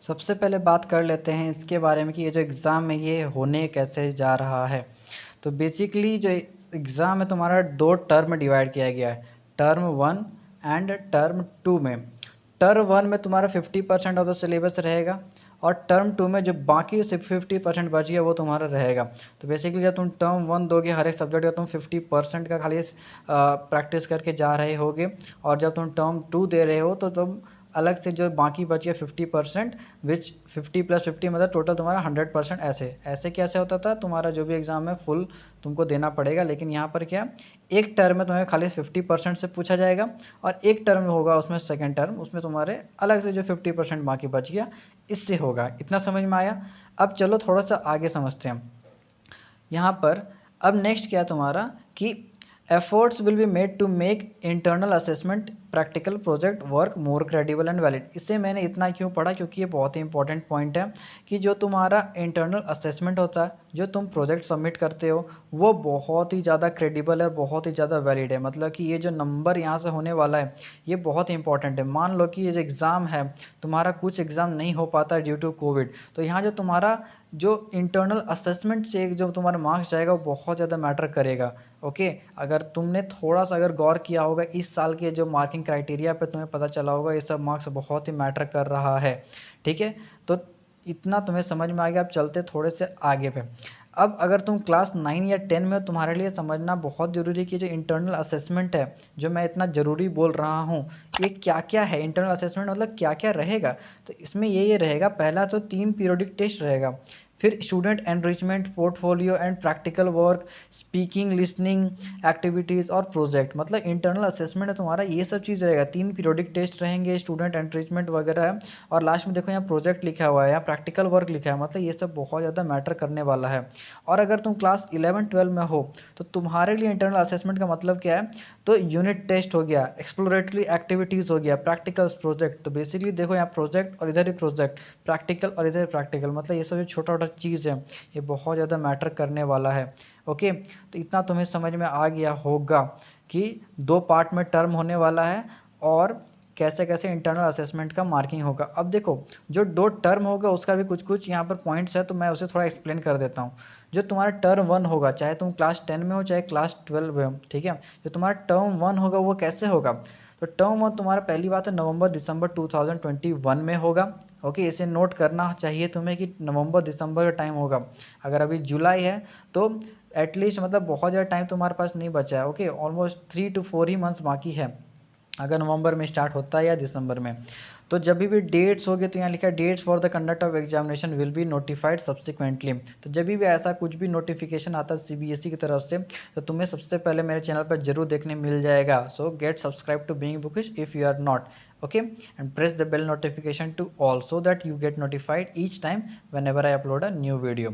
सबसे पहले बात कर लेते हैं इसके बारे में कि ये जो एग्ज़ाम है ये होने कैसे जा रहा है। तो बेसिकली जो एग्ज़ाम है तुम्हारा 2 टर्म में डिवाइड किया गया है, टर्म 1 एंड टर्म 2 में। टर्म 1 में तुम्हारा 50% ऑफ द सिलेबस रहेगा और टर्म 2 में जो बाकी सिर्फ 50% बच गया वो तुम्हारा रहेगा। तो बेसिकली जब तुम टर्म 1 दोगे हर एक सब्जेक्ट का तुम 50% का खाली प्रैक्टिस करके जा रहे होगे, और जब तुम टर्म 2 दे रहे हो तो तुम अलग से जो बाकी बच गया 50%, विच 50 + 50 मतलब टोटल तुम्हारा 100%। ऐसे कैसे होता था, तुम्हारा जो भी एग्ज़ाम है फुल तुमको देना पड़ेगा, लेकिन यहाँ पर क्या, एक टर्म में तुम्हें खाली 50% से पूछा जाएगा और एक टर्म होगा उसमें सेकेंड टर्म, उसमें तुम्हारे अलग से जो 50% बाकी बच गया इससे होगा। इतना समझ में आया। अब चलो थोड़ा सा आगे समझते हैं। यहाँ पर अब नेक्स्ट क्या है तुम्हारा कि efforts will be made to make internal assessment practical project work more credible and valid। इससे मैंने इतना क्यों पढ़ा, क्योंकि ये बहुत ही इंपॉर्टेंट पॉइंट है कि जो तुम्हारा इंटरनल असेसमेंट होता है, जो तुम प्रोजेक्ट सबमिट करते हो, वो बहुत ही ज़्यादा क्रेडिबल है, बहुत ही ज़्यादा वैलिड है। मतलब कि ये जो नंबर यहाँ से होने वाला है ये बहुत ही इंपॉर्टेंट है। मान लो कि ये जो एग्ज़ाम है तुम्हारा, कुछ एग्ज़ाम नहीं हो पाता ड्यू टू कोविड, तो यहाँ जो तुम्हारा जो इंटरनल असेसमेंट से जो तुम्हारा मार्क्स जाएगा वो बहुत ज़्यादा मैटर करेगा। ओके, अगर तुमने थोड़ा सा अगर गौर किया होगा इस साल के जो मार्किंग क्राइटेरिया पे, तुम्हें पता चला होगा ये सब मार्क्स बहुत ही मैटर कर रहा है। ठीक है, तो इतना तुम्हें समझ में आ गया। अब चलते थोड़े से आगे पे। अब अगर तुम क्लास 9 या 10 में हो, तुम्हारे लिए समझना बहुत ज़रूरी है कि जो इंटरनल असेसमेंट है, जो मैं इतना ज़रूरी बोल रहा हूँ, ये क्या क्या है। इंटरनल असेसमेंट मतलब क्या क्या रहेगा, तो इसमें ये रहेगा। पहला तो 3 पीरियोडिक टेस्ट रहेगा, फिर student enrichment, portfolio and practical work, speaking, listening activities और प्रोजेक्ट। मतलब इंटरनल असेसमेंट है तुम्हारा, ये सब चीज़ रहेगा। 3 पीरियोडिक टेस्ट रहेंगे, स्टूडेंट एनरिचमेंट वगैरह है, और लास्ट में देखो यहाँ प्रोजेक्ट लिखा हुआ है, यहाँ प्रैक्टिकल वर्क लिखा है। मतलब ये सब बहुत ज़्यादा मैटर करने वाला है। और अगर तुम क्लास 11-12 में हो तो तुम्हारे लिए इंटरनल असेसमेंट का मतलब क्या है, तो यूनिट टेस्ट हो गया, एक्सप्लोरेटरी एक्टिविटीज़ हो गया, प्रैक्टिकल्स, प्रोजेक्ट। तो बेसिकली देखो यहाँ प्रोजेक्ट और इधर ही प्रोजेक्ट, प्रैक्टिकल और इधर प्रैक्टिकल, मतलब ये सब जो छोटा छोटा चीज़ है ये बहुत ज़्यादा मैटर करने वाला है। ओके, तो इतना तुम्हें समझ में आ गया होगा कि 2 पार्ट में टर्म होने वाला है और कैसे कैसे इंटरनल असेसमेंट का मार्किंग होगा। अब देखो जो 2 टर्म होगा उसका भी कुछ कुछ यहाँ पर पॉइंट्स है, तो मैं उसे थोड़ा एक्सप्लेन कर देता हूँ। जो तुम्हारा टर्म 1 होगा, चाहे तुम क्लास 10 में हो चाहे क्लास 12 में हो, ठीक है, जो तुम्हारा टर्म 1 होगा वो कैसे होगा, तो टर्म 1 तुम्हारा पहली बात है नवंबर दिसंबर 2021 में होगा। ओके, इसे नोट करना चाहिए तुम्हें कि नवंबर दिसंबर का टाइम होगा। अगर अभी जुलाई है तो एटलीस्ट मतलब बहुत ज़्यादा टाइम तुम्हारे पास नहीं बचा है। Okay, almost 3 to 4 he months बाकी है, अगर नवंबर में स्टार्ट होता है या दिसंबर में। तो जब भी डेट्स होगी तो यहाँ लिखा है dates for the conduct of examination will be notified subsequently. तो जब भी ऐसा कुछ भी नोटिफिकेशन आता है सीबीएसई की तरफ से तो तुम्हें सबसे पहले मेरे चैनल पर जरूर देखने मिल जाएगा। So get subscribe to being bookish if you are not, okay, and press the bell notification to all so that you get notified each time whenever I upload a new video।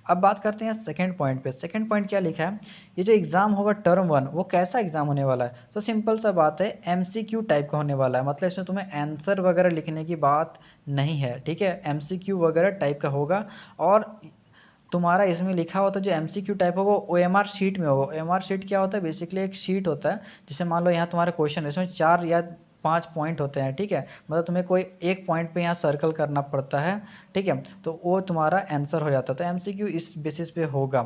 अब बात करते हैं second point पे। Second point क्या लिखा है, ये जो एग्ज़ाम होगा टर्म 1 वो कैसा एग्ज़ाम होने वाला है, तो सिंपल सा बात है, एमसीक्यू टाइप का होने वाला है। मतलब इसमें तुम्हें आंसर वगैरह लिखने की बात नहीं है, ठीक है, एमसीक्यू वगैरह टाइप का होगा। और तुम्हारा इसमें लिखा होता है जो एमसीक्यू टाइप होगा ओएमआर शीट में होगा। ओएमआर शीट क्या होता है, बेसिकली एक शीट होता है, जैसे मान लो यहाँ तुम्हारा क्वेश्चन है, इसमें 4 या 5 पॉइंट होते हैं, ठीक है, मतलब तुम्हें कोई एक पॉइंट पे यहाँ सर्कल करना पड़ता है, ठीक है, तो वो तुम्हारा आंसर हो जाता है। तो एमसीक्यू इस बेसिस पे होगा।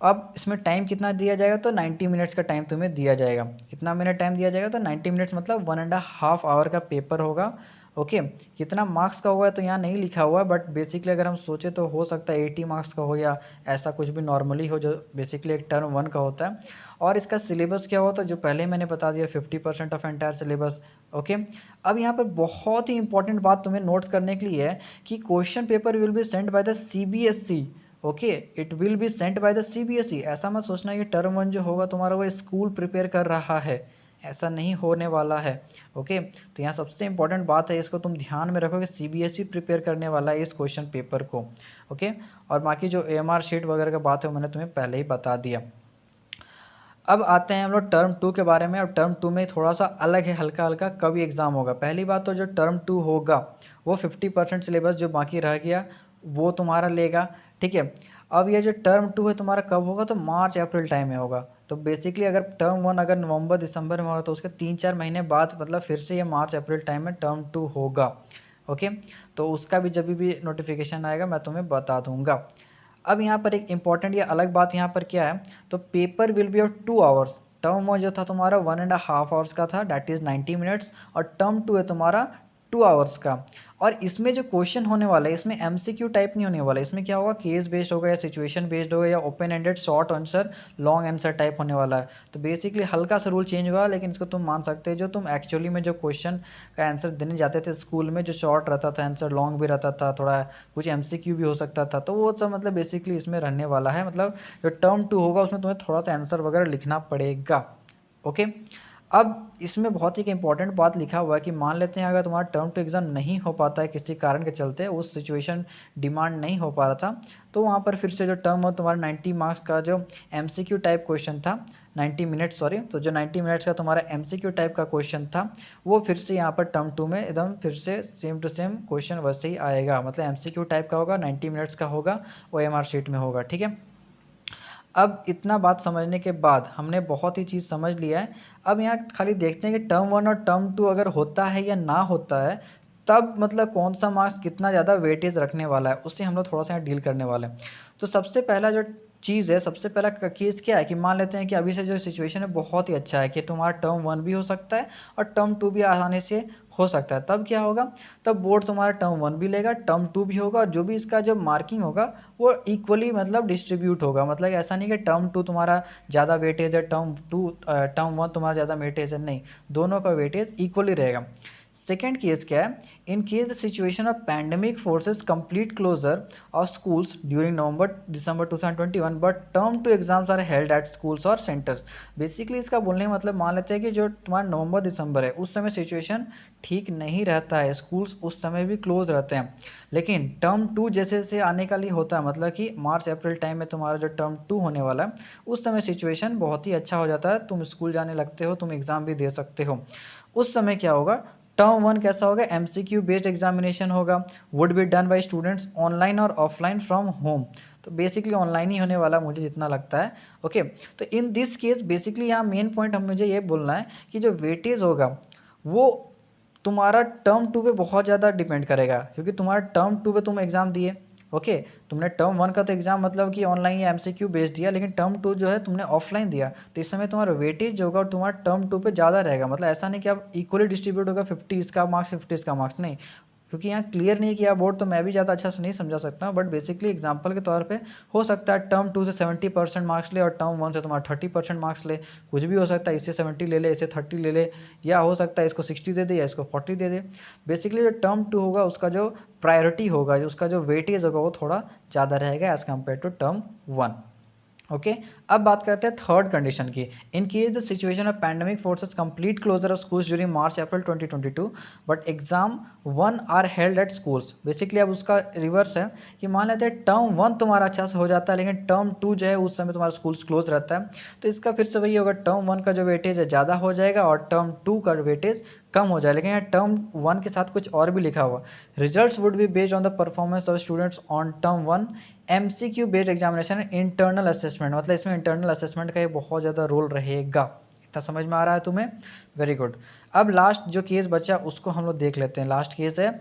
अब इसमें टाइम कितना दिया जाएगा, तो 90 मिनट्स का टाइम तुम्हें दिया जाएगा। कितना मिनट टाइम दिया जाएगा, तो 90 मिनट्स मतलब 1.5 आवर का पेपर होगा। ओके, कितना मार्क्स का होगा तो यहाँ नहीं लिखा हुआ है, बट बेसिकली अगर हम सोचे तो हो सकता है 80 मार्क्स का हो या ऐसा कुछ भी नॉर्मली हो, जो बेसिकली एक टर्म 1 का होता है। और इसका सिलेबस क्या होता है, जो पहले मैंने बता दिया 50% ऑफ एंटायर सिलेबस। ओके, अब यहाँ पर बहुत ही इंपॉर्टेंट बात तुम्हें नोट्स करने के लिए है कि question paper will be sent by the CBSE. Okay, it will be sent by the CBSE. ऐसा मत सोचना कि टर्म 1 जो होगा तुम्हारा वो स्कूल प्रिपेयर कर रहा है, ऐसा नहीं होने वाला है। ओके, तो यहाँ सबसे इंपॉर्टेंट बात है, इसको तुम ध्यान में रखो कि सीबीएसई प्रिपेयर करने वाला है इस क्वेश्चन पेपर को। ओके, और बाकी जो एएमआर शीट वगैरह का बात है मैंने तुम्हें पहले ही बता दिया। अब आते हैं हम लोग टर्म 2 के बारे में। अब टर्म 2 में थोड़ा सा अलग है, हल्का हल्का कब एग्ज़ाम होगा। पहली बात तो जो टर्म 2 होगा वो 50% सिलेबस जो बाकी रह गया वो तुम्हारा लेगा, ठीक है। अब ये जो टर्म 2 है तुम्हारा कब होगा, तो मार्च अप्रैल टाइम में होगा। तो बेसिकली अगर टर्म 1 अगर नवंबर दिसंबर में होगा तो उसके 3-4 महीने बाद मतलब फिर से ये मार्च अप्रैल टाइम में टर्म 2 होगा। ओके, तो उसका भी जब भी नोटिफिकेशन आएगा मैं तुम्हें बता दूंगा। अब यहाँ पर एक इम्पॉर्टेंट या अलग बात यहाँ पर क्या है, तो paper will be of 2 hours. Term 1 जो था तुम्हारा 1.5 आवर्स का था, डैट इज़ 90 मिनट्स, और टर्म 2 है तुम्हारा 2 आवर्स का। और इसमें जो क्वेश्चन होने वाला है इसमें एमसीक्यू टाइप नहीं होने वाला, इसमें क्या होगा, केस बेस्ड होगा या सिचुएशन बेस्ड होगा या open ended short answer long answer type होने वाला है। तो बेसिकली हल्का सा रूल चेंज हुआ, लेकिन इसको तुम मान सकते हो जो तुम एक्चुअली में जो क्वेश्चन का आंसर देने जाते थे स्कूल में, जो शॉर्ट रहता था आंसर, लॉन्ग भी रहता था, थोड़ा कुछ एमसीक्यू भी हो सकता था, तो वो सब मतलब बेसिकली इसमें रहने वाला है। मतलब जो टर्म 2 होगा उसमें तुम्हें थोड़ा सा आंसर वगैरह लिखना पड़ेगा। ओके, अब इसमें बहुत ही इंपॉर्टेंट बात लिखा हुआ है कि मान लेते हैं अगर तुम्हारा टर्म 2 एग्ज़ाम नहीं हो पाता है किसी कारण के चलते, उस सिचुएशन डिमांड नहीं हो पा रहा था, तो वहाँ पर फिर से जो टर्म हो तुम्हारा 90 मार्क्स का जो एमसीक्यू टाइप क्वेश्चन था, 90 मिनट्स सॉरी, तो जो 90 मिनट्स का तुम्हारा एमसीक्यू टाइप का क्वेश्चन था वो फिर से यहाँ पर टर्म 2 में एकदम फिर से सेम टू सेम क्वेश्चन वैसे ही आएगा। मतलब एमसीक्यू टाइप का होगा, 90 मिनट्स का होगा, ओएमआर शीट में होगा। ठीक है, अब इतना बात समझने के बाद हमने बहुत ही चीज़ समझ लिया है। अब यहाँ खाली देखते हैं कि टर्म 1 और टर्म 2 अगर होता है या ना होता है, तब मतलब कौन सा मार्क्स कितना ज़्यादा वेटेज रखने वाला है, उससे हम लोग थोड़ा सा डील करने वाले हैं। तो सबसे पहला जो चीज़ है, सबसे पहला केस क्या है कि मान लेते हैं कि अभी से जो सिचुएशन है बहुत ही अच्छा है कि तुम्हारा टर्म 1 भी हो सकता है और टर्म 2 भी आसानी से हो सकता है। तब क्या होगा, तब बोर्ड तुम्हारा टर्म 1 भी लेगा, टर्म 2 भी होगा, और जो भी इसका जो मार्किंग होगा वो इक्वली मतलब डिस्ट्रीब्यूट होगा। मतलब ऐसा नहीं कि टर्म 2 तुम्हारा ज़्यादा वेटेज है, टर्म 1 तुम्हारा ज़्यादा वेटेज है, नहीं, दोनों का वेटेज इक्वली रहेगा। सेकेंड केस क्या है, in case the situation of pandemic forces complete closure of schools during November December 2021 but term 2 exams are held at schools और सेंटर्स। बेसिकली इसका बोलने का मतलब मान लेते हैं कि जो तुम्हारा नवंबर दिसंबर है उस समय सिचुएशन ठीक नहीं रहता है, स्कूल्स उस समय भी क्लोज रहते हैं, लेकिन टर्म 2 जैसे से आने का लिए होता है, मतलब कि मार्च अप्रैल टाइम में तुम्हारा जो टर्म 2 होने वाला है उस समय सिचुएशन बहुत ही अच्छा हो जाता है, तुम स्कूल जाने लगते हो, तुम एग्ज़ाम भी दे सकते हो। उस समय क्या होगा, टर्म 1 कैसा होगा, एमसीक्यू बेस्ड एग्जामिनेशन होगा, would be done by students online और ऑफलाइन फ्रॉम होम। तो बेसिकली ऑनलाइन ही होने वाला मुझे जितना लगता है। ओके, तो इन दिस केस बेसिकली यहाँ मेन पॉइंट हम मुझे ये बोलना है कि जो वेटेज होगा वो तुम्हारा टर्म 2 पे बहुत ज़्यादा डिपेंड करेगा, क्योंकि तुम्हारा टर्म 2 पे तुम एग्ज़ाम दिए। ओके, तुमने टर्म 1 का तो एग्ज़ाम मतलब कि ऑनलाइन या एमसीक्यू बेस्ड दिया, लेकिन टर्म 2 जो है तुमने ऑफलाइन दिया, तो इस समय तुम्हारा वेटेज जो होगा और तुम्हारा टर्म 2 पे ज़्यादा रहेगा। मतलब ऐसा नहीं कि आप इक्वली डिस्ट्रीब्यूट होगा, 50 इसका मार्क्स 50 इसका मार्क्स, नहीं, क्योंकि यहाँ क्लियर नहीं किया बोर्ड, तो मैं भी ज़्यादा अच्छा से नहीं समझा सकता हूँ, बट बेसिकली एग्जांपल के तौर पे हो सकता है टर्म 2 से 70% मार्क्स ले और टर्म 1 से तुम्हारा 30% मार्क्स ले, कुछ भी हो सकता है, इससे 70 ले ले, इससे 30 ले ले, या हो सकता है इसको 60 दे दे या इसको 40 दे दे। बेसिकली जो टर्म 2 होगा उसका जो प्रायोरिटी होगा, जो उसका जो वेटेज होगा वो थोड़ा ज़्यादा रहेगा as compare to term 1। Okay, अब बात करते हैं थर्ड कंडीशन की। In case the situation of pandemic forces complete closure of schools during March April 2022 but exam 1 are held at schools. Basically अब उसका रिवर्स है कि मान लेते हैं टर्म 1 तुम्हारा अच्छा से हो जाता है, लेकिन टर्म 2 जो है उस समय तुम्हारा स्कूल्स क्लोज रहता है, तो इसका फिर से वही होगा, टर्म 1 का जो वेटेज है ज़्यादा हो जाएगा और टर्म 2 का वेटेज कम हो जाए। लेकिन यहाँ टर्म 1 के साथ कुछ और भी लिखा हुआ, results would be based on the performance of students on term 1 MCQ based examination internal assessment. मतलब इसमें इंटरनल असेसमेंट का ये बहुत ज़्यादा रोल रहेगा। इतना समझ में आ रहा है तुम्हें? Very good. अब लास्ट जो केस बचा उसको हम लोग देख लेते हैं। लास्ट केस है,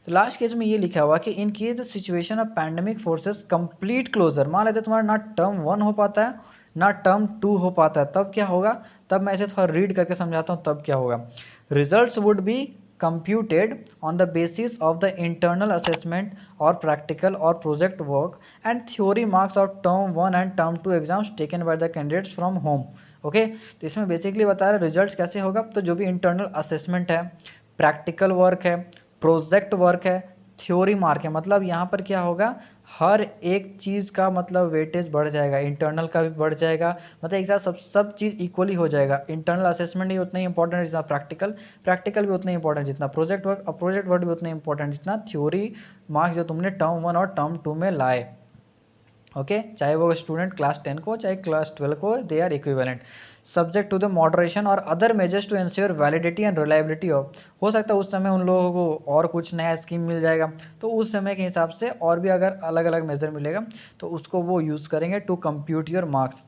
तो लास्ट केस में ये लिखा हुआ कि in case the situation of pandemic forces complete closure, मान लेते तुम्हारा ना टर्म 1 हो पाता है ना टर्म 2 हो पाता है, तब क्या होगा, तब मैं इसे थोड़ा रीड करके समझाता हूँ, तब क्या होगा। Results would be computed on the basis of the internal assessment or practical or project work and theory marks of term 1 and term 2 exams taken by the candidates from home। Okay, तो इसमें basically बता रहे results कैसे होगा, तो जो भी internal assessment है, प्रैक्टिकल वर्क है, प्रोजेक्ट वर्क है, थ्योरी मार्क है, मतलब यहाँ पर क्या होगा, हर एक चीज़ का मतलब वेटेज बढ़ जाएगा, इंटरनल का भी बढ़ जाएगा, मतलब एक साथ सब चीज़ इक्वली हो जाएगा। इंटरनल असेसमेंट ही उतना ही इंपॉर्टेंट जितना प्रैक्टिकल भी उतना ही इंपॉर्टेंट जितना प्रोजेक्ट वर्क, और प्रोजेक्ट वर्क भी उतना ही इंपॉर्टेंट जितना थ्योरी मार्क्स जो तुमने टर्म 1 और टर्म 2 में लाए। ओके, चाहे वो स्टूडेंट क्लास 10 को चाहे क्लास 12 को, they are equivalent subject to the moderation और other measures to ensure validity and reliability of. हो सकता है उस समय उन लोगों को और कुछ नया स्कीम मिल जाएगा, तो उस समय के हिसाब से और भी अगर अलग अलग मेजर मिलेगा तो उसको वो यूज़ करेंगे to compute your marks.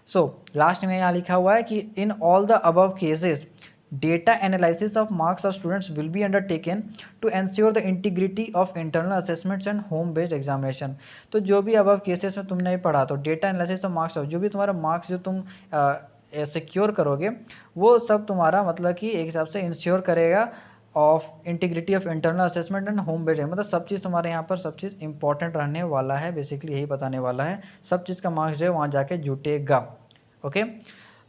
So last में यहाँ लिखा हुआ है कि in all the above cases data analysis of marks of students will be undertaken to ensure the integrity of internal assessments and home based examination. तो जो भी अब केसेस में तुमने पढ़ा, तो data analysis of marks of जो भी तुम्हारा मार्क्स जो तुम सिक्योर करोगे वो सब तुम्हारा मतलब कि एक हिसाब से इंश्योर करेगा of integrity of internal assessment and home based, मतलब सब चीज़ तुम्हारे यहाँ पर सब चीज़ इंपॉर्टेंट रहने वाला है। बेसिकली यही बताने वाला है, सब चीज़ का मार्क्स जो है वहाँ जाके जुटेगा। ओके,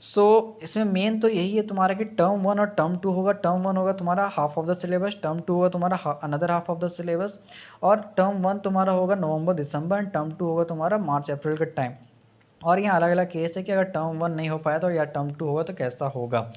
सो इसमें मेन तो यही है तुम्हारा कि टर्म 1 और टर्म 2 होगा। टर्म 1 होगा तुम्हारा half of the syllabus, term 2 होगा तुम्हारा another half of the syllabus, और टर्म 1 तुम्हारा होगा नवंबर दिसंबर एंड टर्म 2 होगा तुम्हारा मार्च अप्रैल का टाइम। और यहाँ अलग अलग केस है कि अगर टर्म 1 नहीं हो पाया तो या टर्म 2 होगा तो कैसा होगा।